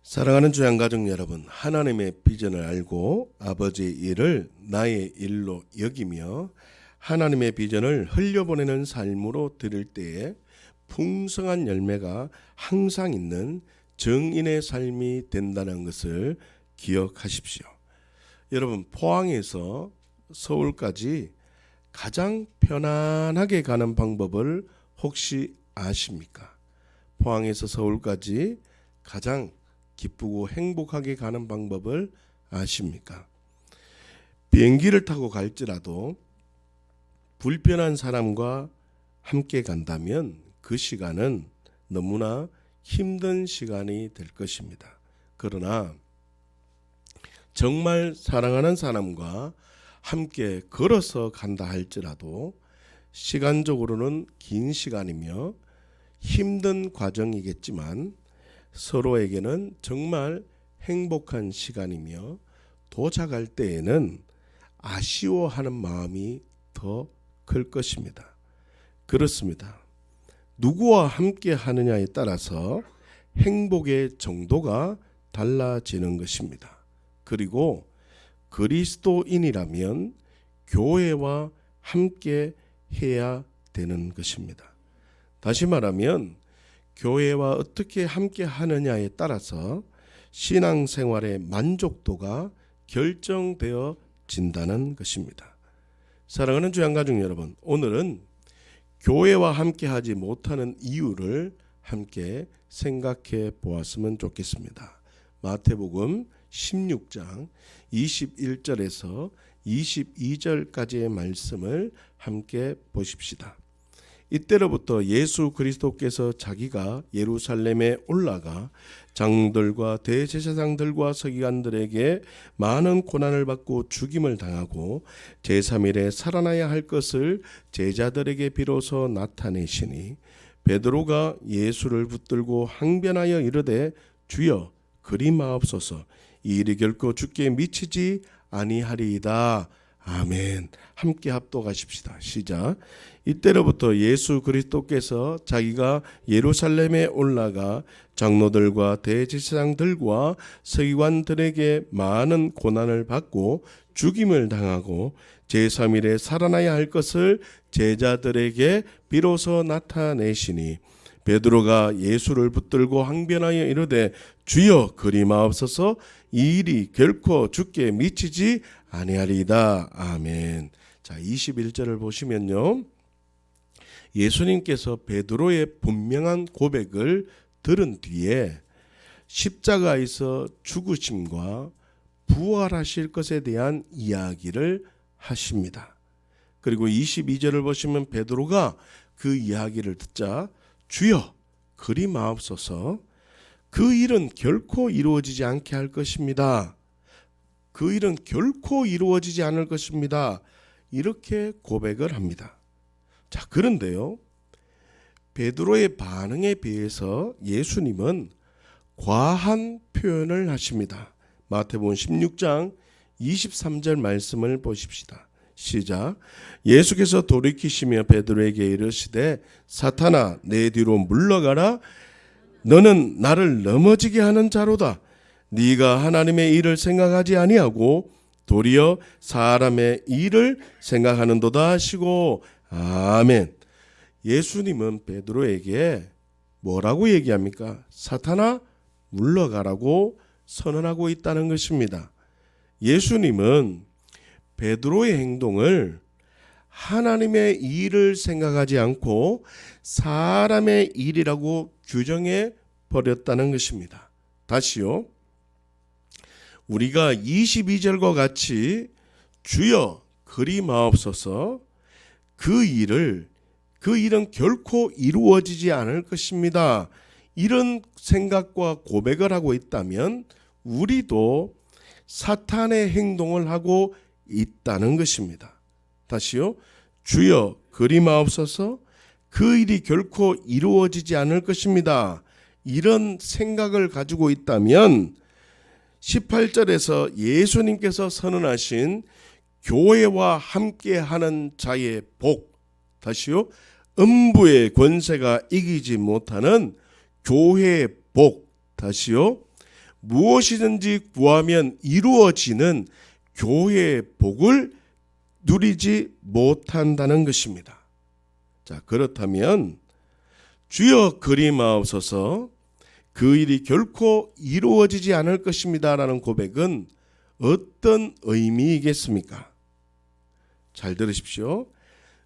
사랑하는 주양가족 여러분, 하나님의 비전을 알고 아버지의 일을 나의 일로 여기며 하나님의 비전을 흘려보내는 삶으로 드릴 때에 풍성한 열매가 항상 있는 정인의 삶이 된다는 것을 기억하십시오. 여러분, 포항에서 서울까지 가장 편안하게 가는 방법을 혹시 아십니까? 포항에서 서울까지 가장 기쁘고 행복하게 가는 방법을 아십니까? 비행기를 타고 갈지라도 불편한 사람과 함께 간다면 그 시간은 너무나 힘든 시간이 될 것입니다. 그러나 정말 사랑하는 사람과 함께 걸어서 간다 할지라도 시간적으로는 긴 시간이며 힘든 과정이겠지만 서로에게는 정말 행복한 시간이며 도착할 때에는 아쉬워하는 마음이 더 클 것입니다. 그렇습니다. 누구와 함께 하느냐에 따라서 행복의 정도가 달라지는 것입니다. 그리고 그리스도인이라면 교회와 함께 해야 되는 것입니다. 다시 말하면 교회와 어떻게 함께 하느냐에 따라서 신앙생활의 만족도가 결정되어진다는 것입니다. 사랑하는 주양가족 여러분, 오늘은 교회와 함께 하지 못하는 이유를 함께 생각해 보았으면 좋겠습니다. 마태복음 16장 21절에서 22절까지의 말씀을 함께 보십시다. 이때로부터 예수 그리스도께서 자기가 예루살렘에 올라가 장로들과 대제사장들과 서기관들에게 많은 고난을 받고 죽임을 당하고 제3일에 살아나야 할 것을 제자들에게 비로소 나타내시니 베드로가 예수를 붙들고 항변하여 이르되 주여 그리 마옵소서 이 일이 결코 주께 미치지 아니하리이다. 아멘. 함께 합독하십시다. 시작. 이때로부터 예수 그리스도께서 자기가 예루살렘에 올라가 장로들과 대제사장들과 서기관들에게 많은 고난을 받고 죽임을 당하고 제3일에 살아나야 할 것을 제자들에게 비로소 나타내시니 베드로가 예수를 붙들고 항변하여 이르되 주여 그리 마옵소서 이 일이 결코 주께 미치지 아니하리이다. 아멘. 자, 21절을 보시면요. 예수님께서 베드로의 분명한 고백을 들은 뒤에 십자가에서 죽으심과 부활하실 것에 대한 이야기를 하십니다. 그리고 22절을 보시면 베드로가 그 이야기를 듣자 주여 그리 마옵소서 그 일은 결코 이루어지지 않게 할 것입니다. 그 일은 결코 이루어지지 않을 것입니다. 이렇게 고백을 합니다. 자, 그런데요. 베드로의 반응에 비해서 예수님은 과한 표현을 하십니다. 마태복음 16장 23절 말씀을 보십시다. 시작. 예수께서 돌이키시며 베드로에게 이르시되 사탄아 내 뒤로 물러가라. 너는 나를 넘어지게 하는 자로다. 네가 하나님의 일을 생각하지 아니하고 도리어 사람의 일을 생각하는도다 하시고 아멘. 예수님은 베드로에게 뭐라고 얘기합니까? 사탄아 물러가라고 선언하고 있다는 것입니다. 예수님은 베드로의 행동을 하나님의 일을 생각하지 않고 사람의 일이라고 규정해 버렸다는 것입니다. 다시요. 우리가 22절과 같이 주여 그리 마옵소서 그 일은 결코 이루어지지 않을 것입니다. 이런 생각과 고백을 하고 있다면 우리도 사탄의 행동을 하고 있다는 것입니다. 다시요. 주여 그리 마옵소서 그 일이 결코 이루어지지 않을 것입니다. 이런 생각을 가지고 있다면 18절에서 예수님께서 선언하신 교회와 함께하는 자의 복, 다시요. 음부의 권세가 이기지 못하는 교회의 복, 다시요. 무엇이든지 구하면 이루어지는 교회의 복을 누리지 못한다는 것입니다. 자, 그렇다면 주여 그리마옵소서 그 일이 결코 이루어지지 않을 것입니다 라는 고백은 어떤 의미이겠습니까? 잘 들으십시오.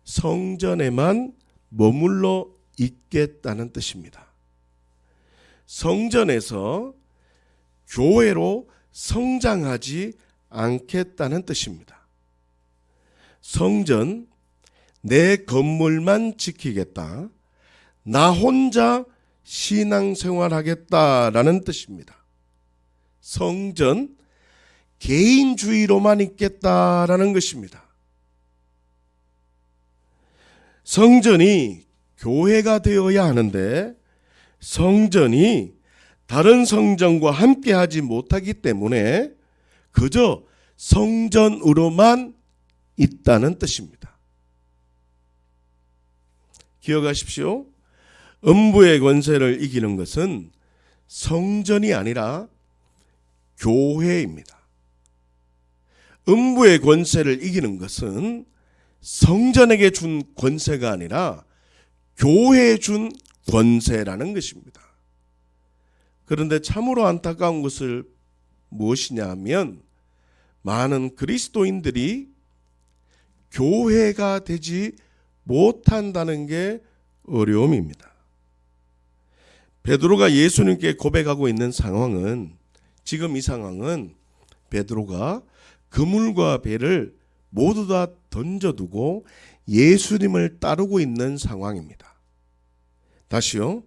성전에만 머물러 있겠다는 뜻입니다. 성전에서 교회로 성장하지 않겠다는 뜻입니다. 성전, 내 건물만 지키겠다. 나 혼자 신앙생활하겠다라는 뜻입니다. 성전, 개인주의로만 있겠다라는 것입니다. 성전이 교회가 되어야 하는데 성전이 다른 성전과 함께하지 못하기 때문에 그저 성전으로만 있다는 뜻입니다. 기억하십시오. 음부의 권세를 이기는 것은 성전이 아니라 교회입니다. 음부의 권세를 이기는 것은 성전에게 준 권세가 아니라 교회에 준 권세라는 것입니다. 그런데 참으로 안타까운 것은 무엇이냐 하면 많은 그리스도인들이 교회가 되지 못한다는 게 어려움입니다. 베드로가 예수님께 고백하고 있는 상황은 지금 이 상황은 베드로가 그물과 배를 모두 다 던져두고 예수님을 따르고 있는 상황입니다. 다시요.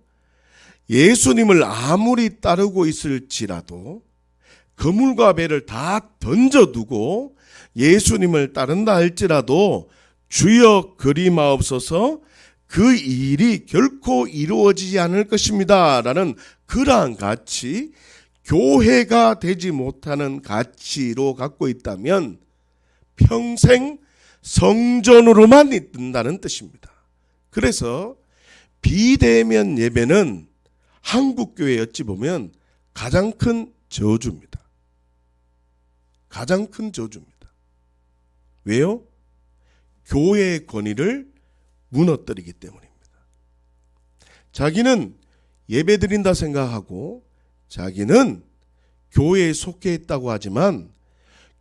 예수님을 아무리 따르고 있을지라도 그물과 배를 다 던져두고 예수님을 따른다 할지라도 주여 그리마옵소서 그 일이 결코 이루어지지 않을 것입니다 라는 그러한 가치, 교회가 되지 못하는 가치로 갖고 있다면 평생 성전으로만 있는다는 뜻입니다. 그래서 비대면 예배는 한국교회 어찌 보면 가장 큰 저주입니다. 가장 큰 저주입니다. 왜요? 교회의 권위를 무너뜨리기 때문입니다. 자기는 예배드린다 생각하고 자기는 교회에 속해 있다고 하지만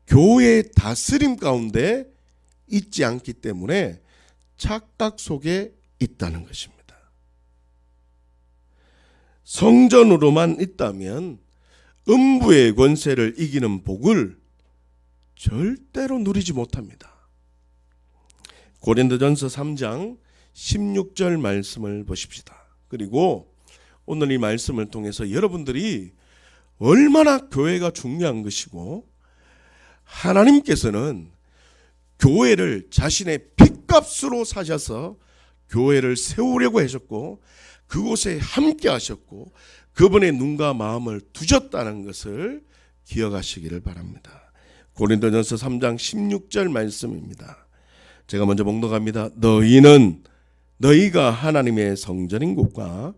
교회의 다스림 가운데 있지 않기 때문에 착각 속에 있다는 것입니다. 성전으로만 있다면 음부의 권세를 이기는 복을 절대로 누리지 못합니다. 고린도전서 3장 16절 말씀을 보십시다. 그리고 오늘 이 말씀을 통해서 여러분들이 얼마나 교회가 중요한 것이고 하나님께서는 교회를 자신의 핏값으로 사셔서 교회를 세우려고 하셨고 그곳에 함께 하셨고 그분의 눈과 마음을 두셨다는 것을 기억하시기를 바랍니다. 고린도전서 3장 16절 말씀입니다. 제가 먼저 봉독합니다. 너희가 하나님의 성전인 곳과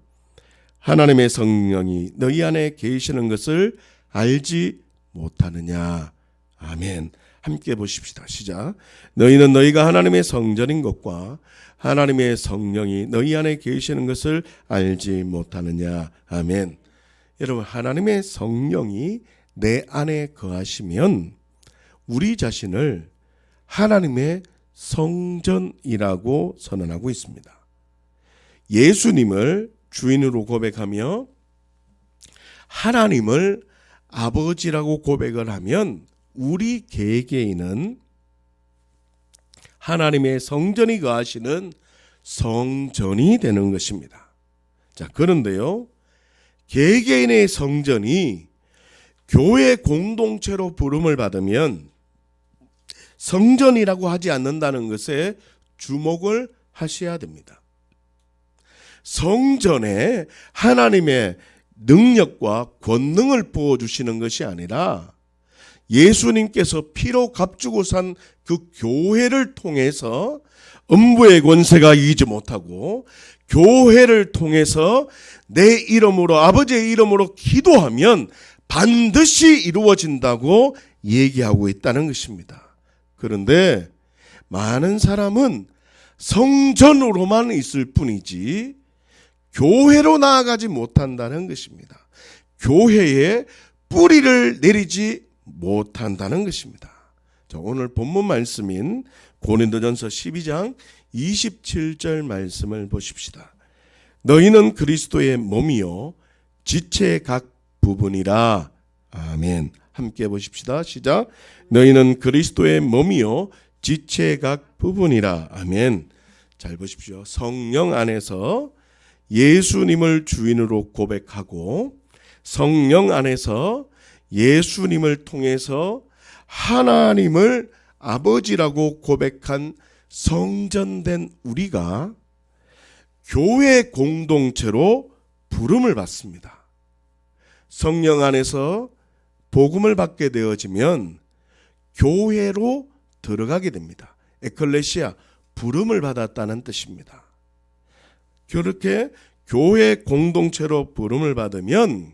하나님의 성령이 너희 안에 계시는 것을 알지 못하느냐. 아멘. 함께 보십시다. 시작. 너희는 너희가 하나님의 성전인 것과 하나님의 성령이 너희 안에 계시는 것을 알지 못하느냐. 아멘. 여러분, 하나님의 성령이 내 안에 거하시면 우리 자신을 하나님의 성전이라고 선언하고 있습니다. 예수님을 주인으로 고백하며 하나님을 아버지라고 고백을 하면 우리 개개인은 하나님의 성전이 거하시는 성전이 되는 것입니다. 자, 그런데요, 개개인의 성전이 교회 공동체로 부름을 받으면 성전이라고 하지 않는다는 것에 주목을 하셔야 됩니다. 성전에 하나님의 능력과 권능을 부어주시는 것이 아니라 예수님께서 피로 값주고 산 그 교회를 통해서 음부의 권세가 이기지 못하고 교회를 통해서 내 이름으로 아버지의 이름으로 기도하면 반드시 이루어진다고 얘기하고 있다는 것입니다. 그런데 많은 사람은 성전으로만 있을 뿐이지 교회로 나아가지 못한다는 것입니다. 교회에 뿌리를 내리지 못한다는 것입니다. 자, 오늘 본문 말씀인 고린도전서 12장 27절 말씀을 보십시다. 너희는 그리스도의 몸이요 지체의 각 부분이라. 아멘. 함께 보십시다. 시작. 너희는 그리스도의 몸이요 지체의 각 부분이라. 아멘. 잘 보십시오. 성령 안에서 예수님을 주인으로 고백하고 성령 안에서 예수님을 통해서 하나님을 아버지라고 고백한 성전된 우리가 교회 공동체로 부름을 받습니다. 성령 안에서 복음을 받게 되어지면 교회로 들어가게 됩니다. 에클레시아, 부름을 받았다는 뜻입니다. 그렇게 교회 공동체로 부름을 받으면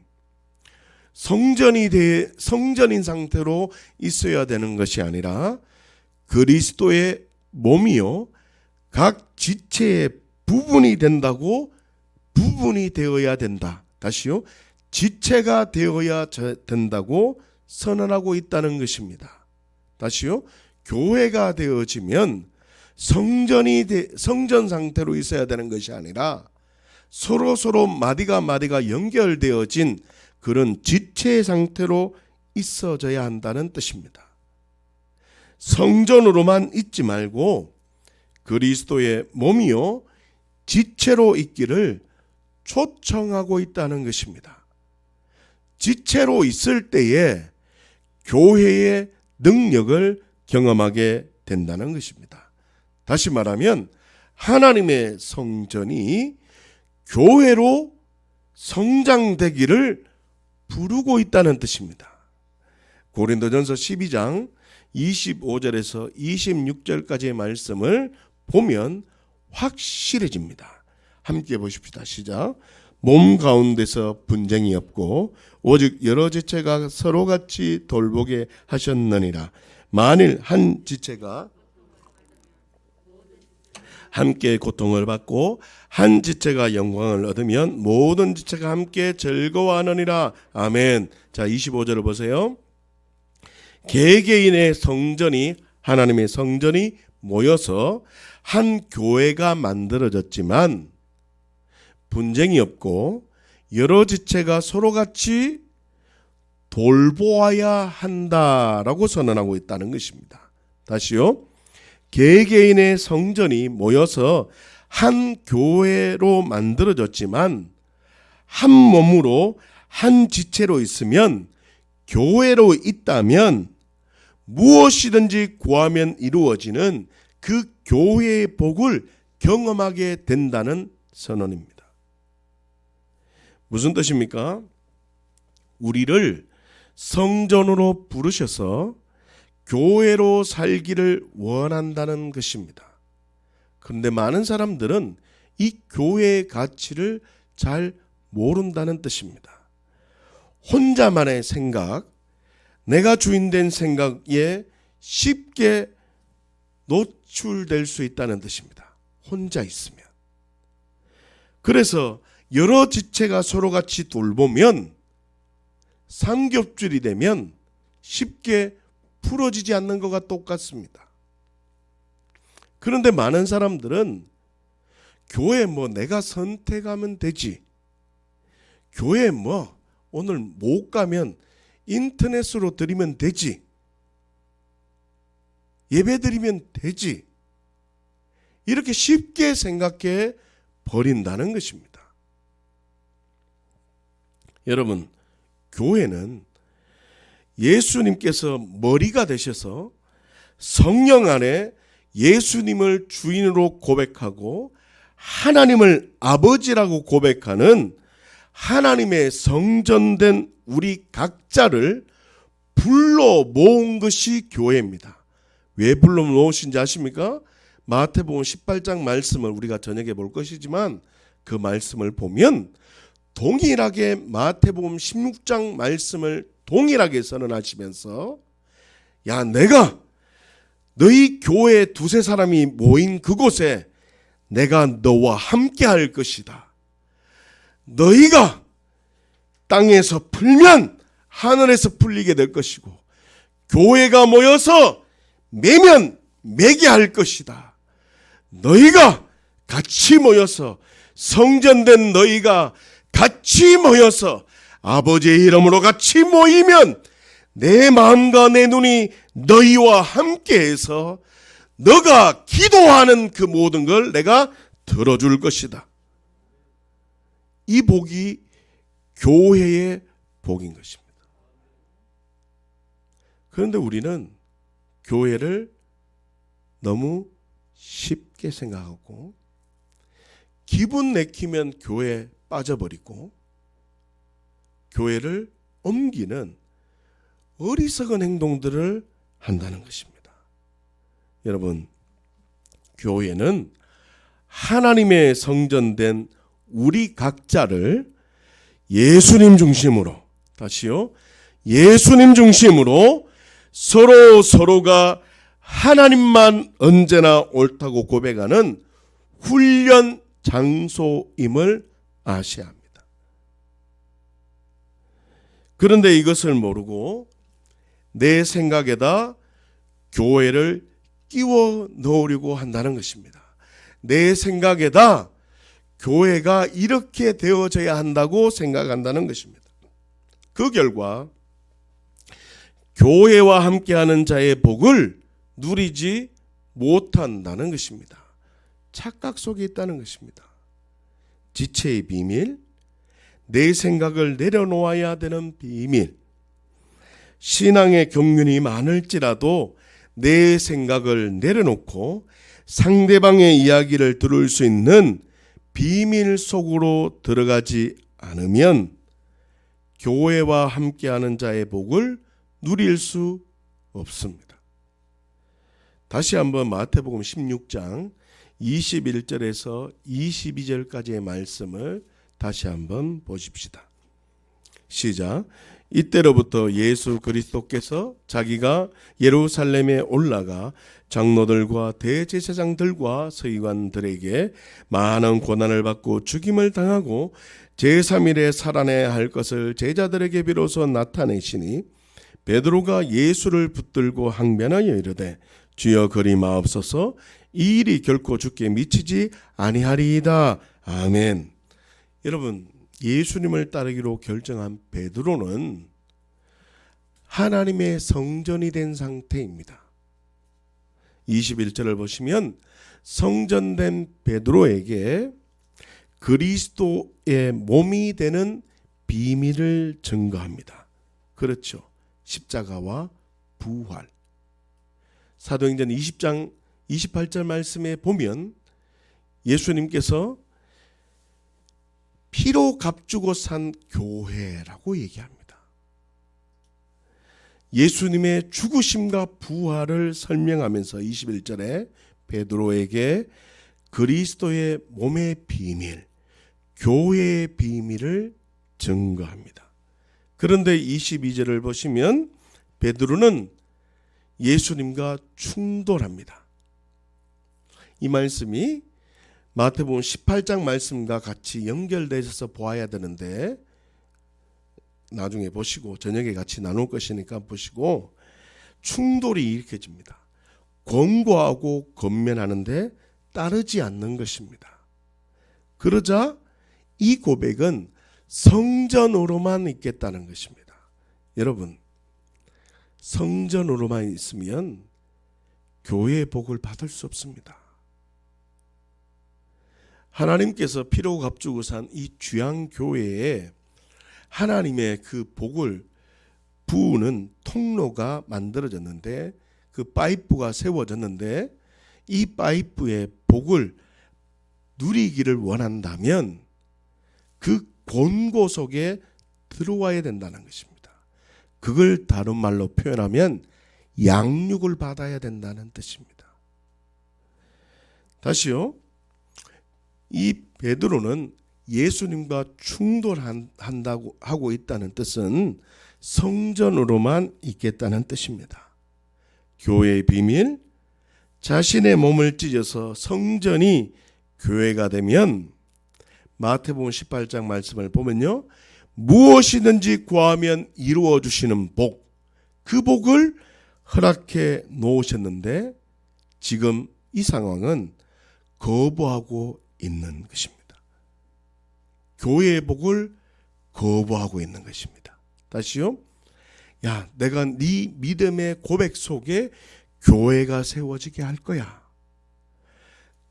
성전인 상태로 있어야 되는 것이 아니라 그리스도의 몸이요 각 지체의 부분이 된다고, 부분이 되어야 된다. 다시요, 지체가 되어야 된다고 선언하고 있다는 것입니다. 다시요, 교회가 되어지면 성전 상태로 있어야 되는 것이 아니라 서로 마디가 연결되어진 그런 지체 상태로 있어져야 한다는 뜻입니다. 성전으로만 있지 말고 그리스도의 몸이요 지체로 있기를 초청하고 있다는 것입니다. 지체로 있을 때에 교회의 능력을 경험하게 된다는 것입니다. 다시 말하면 하나님의 성전이 교회로 성장되기를 부르고 있다는 뜻입니다. 고린도전서 12장 25절에서 26절까지의 말씀을 보면 확실해집니다. 함께 보십시다. 시작. 몸 가운데서 분쟁이 없고 오직 여러 지체가 서로같이 돌보게 하셨느니라. 만일 한 지체가 함께 고통을 받고 한 지체가 영광을 얻으면 모든 지체가 함께 즐거워하느니라. 아멘. 자, 25절을 보세요. 개개인의 성전이, 하나님의 성전이 모여서 한 교회가 만들어졌지만 분쟁이 없고 여러 지체가 서로같이 돌보아야 한다라고 선언하고 있다는 것입니다. 다시요. 개개인의 성전이 모여서 한 교회로 만들어졌지만 한 몸으로 한 지체로 있으면, 교회로 있다면 무엇이든지 구하면 이루어지는 그 교회의 복을 경험하게 된다는 선언입니다. 무슨 뜻입니까? 우리를 성전으로 부르셔서 교회로 살기를 원한다는 것입니다. 그런데 많은 사람들은 이 교회의 가치를 잘 모른다는 뜻입니다. 혼자만의 생각, 내가 주인된 생각에 쉽게 노출될 수 있다는 뜻입니다. 혼자 있으면. 그래서 여러 지체가 서로같이 돌보면 삼겹줄이 되면 쉽게 풀어지지 않는 것과 똑같습니다. 그런데 많은 사람들은 교회 내가 선택하면 되지, 교회 오늘 못 가면 인터넷으로 드리면 되지, 예배 드리면 되지, 이렇게 쉽게 생각해 버린다는 것입니다. 여러분, 교회는 예수님께서 머리가 되셔서 성령 안에 예수님을 주인으로 고백하고 하나님을 아버지라고 고백하는 하나님의 성전된 우리 각자를 불러 모은 것이 교회입니다. 왜 불러 모으신지 아십니까? 마태복음 18장 말씀을 우리가 저녁에 볼 것이지만 그 말씀을 보면 동일하게 마태복음 16장 말씀을 동일하게 선언하시면서 야, 내가 너희 교회 두세 사람이 모인 그곳에 내가 너와 함께 할 것이다. 너희가 땅에서 풀면 하늘에서 풀리게 될 것이고 교회가 모여서 매면 매게 할 것이다. 너희가 같이 모여서 성전된 너희가 같이 모여서 아버지의 이름으로 같이 모이면 내 마음과 내 눈이 너희와 함께해서 너가 기도하는 그 모든 걸 내가 들어줄 것이다. 이 복이 교회의 복인 것입니다. 그런데 우리는 교회를 너무 쉽게 생각하고 기분 내키면 교회에 빠져버리고 교회를 옮기는 어리석은 행동들을 한다는 것입니다. 여러분, 교회는 하나님의 성전된 우리 각자를 예수님 중심으로, 다시요, 예수님 중심으로 서로가 하나님만 언제나 옳다고 고백하는 훈련 장소임을 아셔야 합니다. 그런데 이것을 모르고 내 생각에다 교회를 끼워 넣으려고 한다는 것입니다. 내 생각에다 교회가 이렇게 되어져야 한다고 생각한다는 것입니다. 그 결과 교회와 함께하는 자의 복을 누리지 못한다는 것입니다. 착각 속에 있다는 것입니다. 지체의 비밀, 내 생각을 내려놓아야 되는 비밀, 신앙의 경륜이 많을지라도 내 생각을 내려놓고 상대방의 이야기를 들을 수 있는 비밀 속으로 들어가지 않으면 교회와 함께하는 자의 복을 누릴 수 없습니다. 다시 한번 마태복음 16장 21절에서 22절까지의 말씀을 다시 한번 보십시다. 시작. 이때로부터 예수 그리스도께서 자기가 예루살렘에 올라가 장로들과 대제사장들과 서기관들에게 많은 고난을 받고 죽임을 당하고 제3일에 살아내야 할 것을 제자들에게 비로소 나타내시니 베드로가 예수를 붙들고 항변하여 이르되 주여 그리 마옵소서 이 일이 결코 주께 미치지 아니하리이다. 아멘. 여러분, 예수님을 따르기로 결정한 베드로는 하나님의 성전이 된 상태입니다. 21절을 보시면 성전된 베드로에게 그리스도의 몸이 되는 비밀을 증거합니다. 그렇죠. 십자가와 부활. 사도행전 20장 28절 말씀에 보면 예수님께서 피로 값주고 산 교회라고 얘기합니다. 예수님의 죽으심과 부활을 설명하면서 21절에 베드로에게 그리스도의 몸의 비밀, 교회의 비밀을 증거합니다. 그런데 22절을 보시면 베드로는 예수님과 충돌합니다. 이 말씀이 마태복음 18장 말씀과 같이 연결되어서 보아야 되는데 나중에 보시고 저녁에 같이 나눌 것이니까 보시고 충돌이 일으켜집니다. 권고하고 권면하는데 따르지 않는 것입니다. 그러자 이 고백은 성전으로만 있겠다는 것입니다. 여러분, 성전으로만 있으면 교회의 복을 받을 수 없습니다. 하나님께서 피로 값주고 산 이 귀한 교회에 하나님의 그 복을 부으는 통로가 만들어졌는데 그 파이프가 세워졌는데 이 파이프의 복을 누리기를 원한다면 그 권고 속에 들어와야 된다는 것입니다. 그걸 다른 말로 표현하면 양육을 받아야 된다는 뜻입니다. 다시요. 이 베드로는 예수님과 충돌한다고 하고 있다는 뜻은 성전으로만 있겠다는 뜻입니다. 교회의 비밀, 자신의 몸을 찢어서 성전이 교회가 되면 마태복음 18장 말씀을 보면요, 무엇이든지 구하면 이루어 주시는 복, 그 복을 허락해 놓으셨는데 지금 이 상황은 거부하고 있는 것입니다. 교회의 복을 거부하고 있는 것입니다. 다시요. 야, 내가 네 믿음의 고백 속에 교회가 세워지게 할 거야.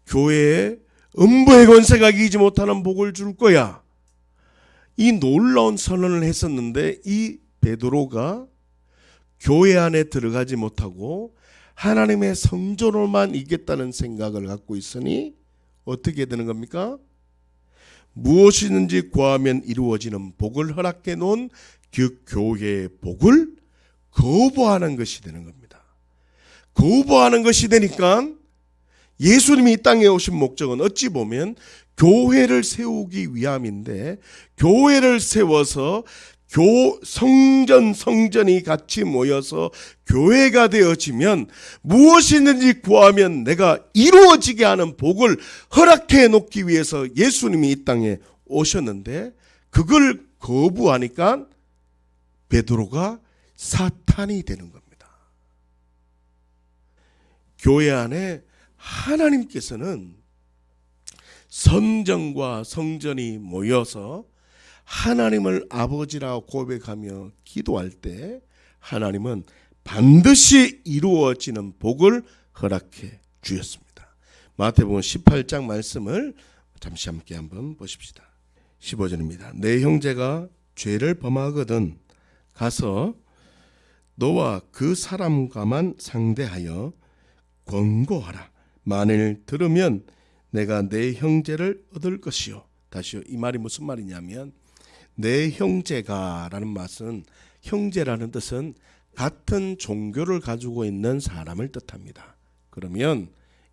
교회에 음부의 권세가 이기지 못하는 복을 줄 거야. 이 놀라운 선언을 했었는데 이 베드로가 교회 안에 들어가지 못하고 하나님의 성전으로만 있겠다는 생각을 갖고 있으니 어떻게 되는 겁니까? 무엇이든지 구하면 이루어지는 복을 허락해 놓은 그 교회의 복을 거부하는 것이 되는 겁니다. 거부하는 것이 되니까 예수님이 이 땅에 오신 목적은 어찌 보면 교회를 세우기 위함인데, 교회를 세워서 성전이 같이 모여서 교회가 되어지면 무엇이든지 구하면 내가 이루어지게 하는 복을 허락해 놓기 위해서 예수님이 이 땅에 오셨는데, 그걸 거부하니까 베드로가 사탄이 되는 겁니다. 교회 안에 하나님께서는 성전과 성전이 모여서 하나님을 아버지라고 고백하며 기도할 때 하나님은 반드시 이루어지는 복을 허락해 주셨습니다. 마태복음 18장 말씀을 잠시 함께 한번 보십시다. 15절입니다. 내 형제가 죄를 범하거든 가서 너와 그 사람과만 상대하여 권고하라. 만일 들으면 내가 내 형제를 얻을 것이요. 다시요. 이 말이 무슨 말이냐면, 내 형제가 라는 말은, 형제라는 뜻은 같은 종교를 가지고 있는 사람을 뜻합니다. 그러면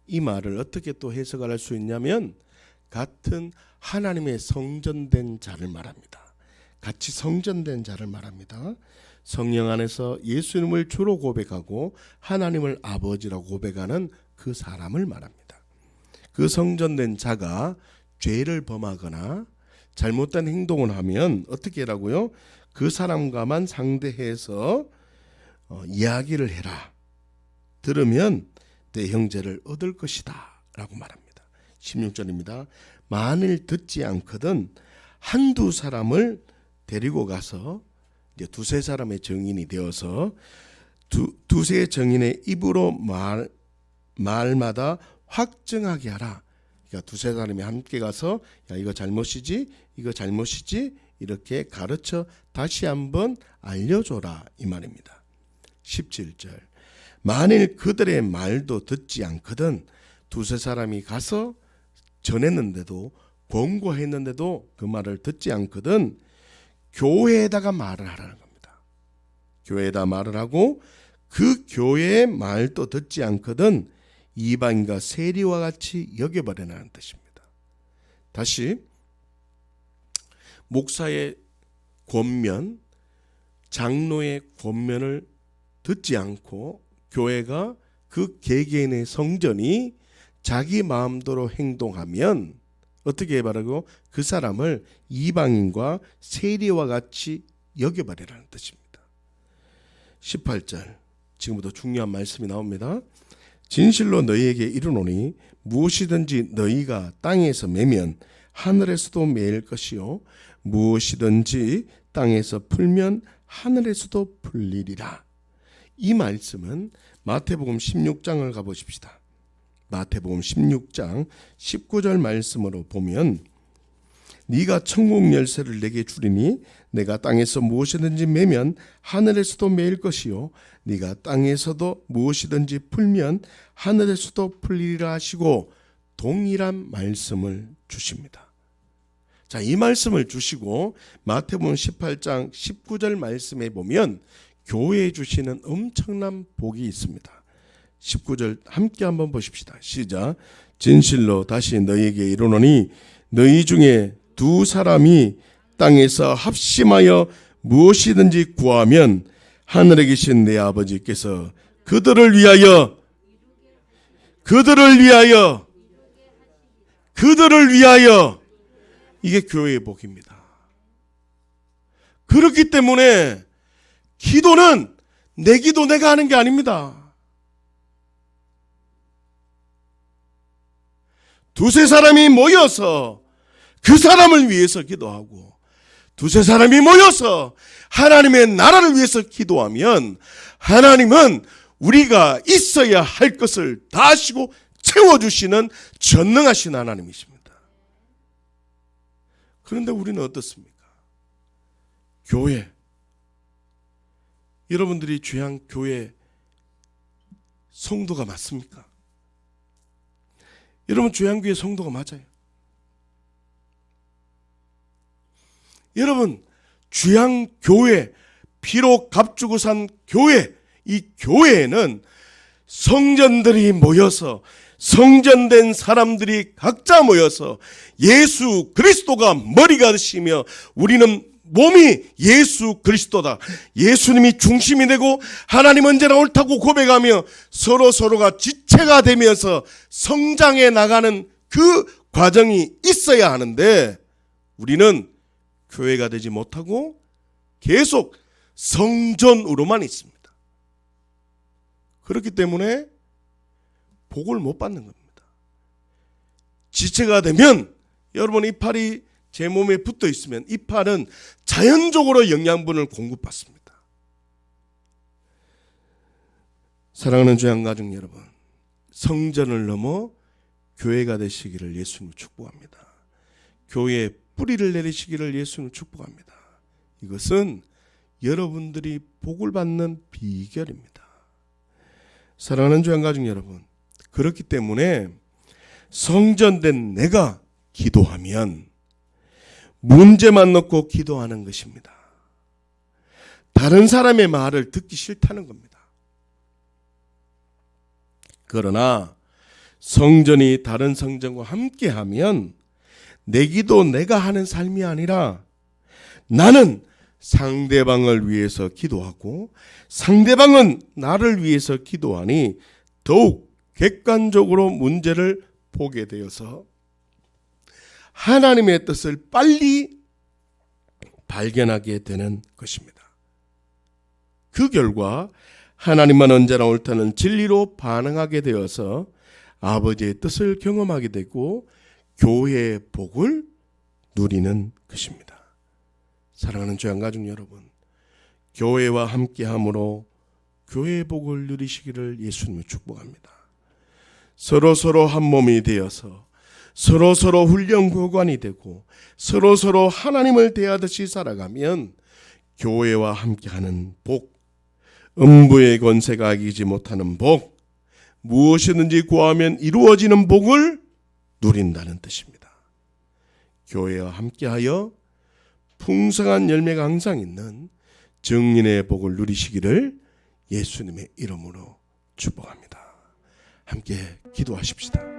이 말을 어떻게 또 해석을 할 수 있냐면, 같은 하나님의 성전된 자를 말합니다. 같이 성전된 자를 말합니다. 성령 안에서 예수님을 주로 고백하고 하나님을 아버지라고 고백하는 그 사람을 말합니다. 그 성전된 자가 죄를 범하거나 잘못된 행동을 하면 어떻게 하라고요? 그 사람과만 상대해서 이야기를 해라. 들으면 내 형제를 얻을 것이다 라고 말합니다. 16절입니다. 만일 듣지 않거든 한두 사람을 데리고 가서 이제 두세 사람의 증인이 되어서 두세 증인의 입으로 말마다 확증하게 하라. 그러니까 두세 사람이 함께 가서 야, 이거 잘못이지, 이거 잘못이지, 이렇게 가르쳐 다시 한번 알려줘라 이 말입니다. 17절. 만일 그들의 말도 듣지 않거든 두세 사람이 가서 전했는데도, 권고했는데도 그 말을 듣지 않거든 교회에다가 말을 하라는 겁니다. 교회에다 말을 하고 그 교회의 말도 듣지 않거든 이방인과 세리와 같이 여겨버리라는 뜻입니다. 다시, 목사의 권면, 장로의 권면을 듣지 않고 교회가 그 개개인의 성전이 자기 마음대로 행동하면 어떻게 해바라고? 그 사람을 이방인과 세리와 같이 여겨버리라는 뜻입니다. 18절, 지금부터 중요한 말씀이 나옵니다. 진실로 너희에게 이르노니 무엇이든지 너희가 땅에서 매면 하늘에서도 매일 것이요 무엇이든지 땅에서 풀면 하늘에서도 풀리리라. 이 말씀은 마태복음 16장을 가보십시다. 마태복음 16장 19절 말씀으로 보면, 네가 천국 열쇠를 내게 주리니 내가 땅에서 무엇이든지 매면 하늘에서도 매일 것이요 네가 땅에서도 무엇이든지 풀면 하늘에서도 풀리리라 하시고 동일한 말씀을 주십니다. 자, 이 말씀을 주시고 마태복음 18장 19절 말씀에 보면 교회에 주시는 엄청난 복이 있습니다. 19절 함께 한번 보십시다. 시작. 진실로 다시 너희에게 이르노니 너희 중에 두 사람이 땅에서 합심하여 무엇이든지 구하면 하늘에 계신 내 아버지께서 그들을 위하여 이게 교회의 복입니다. 그렇기 때문에 기도는 내 기도 내가 하는 게 아닙니다. 두세 사람이 모여서 그 사람을 위해서 기도하고 두세 사람이 모여서 하나님의 나라를 위해서 기도하면 하나님은 우리가 있어야 할 것을 다 하시고 채워주시는 전능하신 하나님이십니다. 그런데 우리는 어떻습니까? 교회, 여러분들이 주양 교회 성도가 맞습니까? 여러분 주양교회 성도가 맞아요. 여러분 주양교회, 비록 값주고 산 교회, 이 교회에는 성전들이 모여서 성전된 사람들이 각자 모여서 예수 그리스도가 머리가 되시며 우리는 몸이 예수 그리스도다. 예수님이 중심이 되고 하나님 언제나 옳다고 고백하며 서로가 지체가 되면서 성장해 나가는 그 과정이 있어야 하는데 우리는 교회가 되지 못하고 계속 성전으로만 있습니다. 그렇기 때문에 복을 못 받는 겁니다. 지체가 되면 여러분 이빨이 제 몸에 붙어 있으면 이빨은 자연적으로 영양분을 공급받습니다. 사랑하는 주양가족 여러분, 성전을 넘어 교회가 되시기를 예수님 축복합니다. 교회에 뿌리를 내리시기를 예수님 축복합니다. 이것은 여러분들이 복을 받는 비결입니다. 사랑하는 주양가족 여러분, 그렇기 때문에 성전된 내가 기도하면 문제만 놓고 기도하는 것입니다. 다른 사람의 말을 듣기 싫다는 겁니다. 그러나 성전이 다른 성전과 함께하면 내 기도 내가 하는 삶이 아니라 나는 상대방을 위해서 기도하고 상대방은 나를 위해서 기도하니 더욱 객관적으로 문제를 보게 되어서 하나님의 뜻을 빨리 발견하게 되는 것입니다. 그 결과 하나님만 언제나 옳다는 진리로 반응하게 되어서 아버지의 뜻을 경험하게 되고 교회의 복을 누리는 것입니다. 사랑하는 주양가족 여러분, 교회와 함께함으로 교회의 복을 누리시기를 예수님을 축복합니다. 서로 한 몸이 되어서 서로 훈련교관이 되고 서로 하나님을 대하듯이 살아가면 교회와 함께하는 복, 음부의 권세가 이기지 못하는 복, 무엇이든지 구하면 이루어지는 복을 누린다는 뜻입니다. 교회와 함께하여 풍성한 열매가 항상 있는 증인의 복을 누리시기를 예수님의 이름으로 축복합니다. 함께 기도하십시다.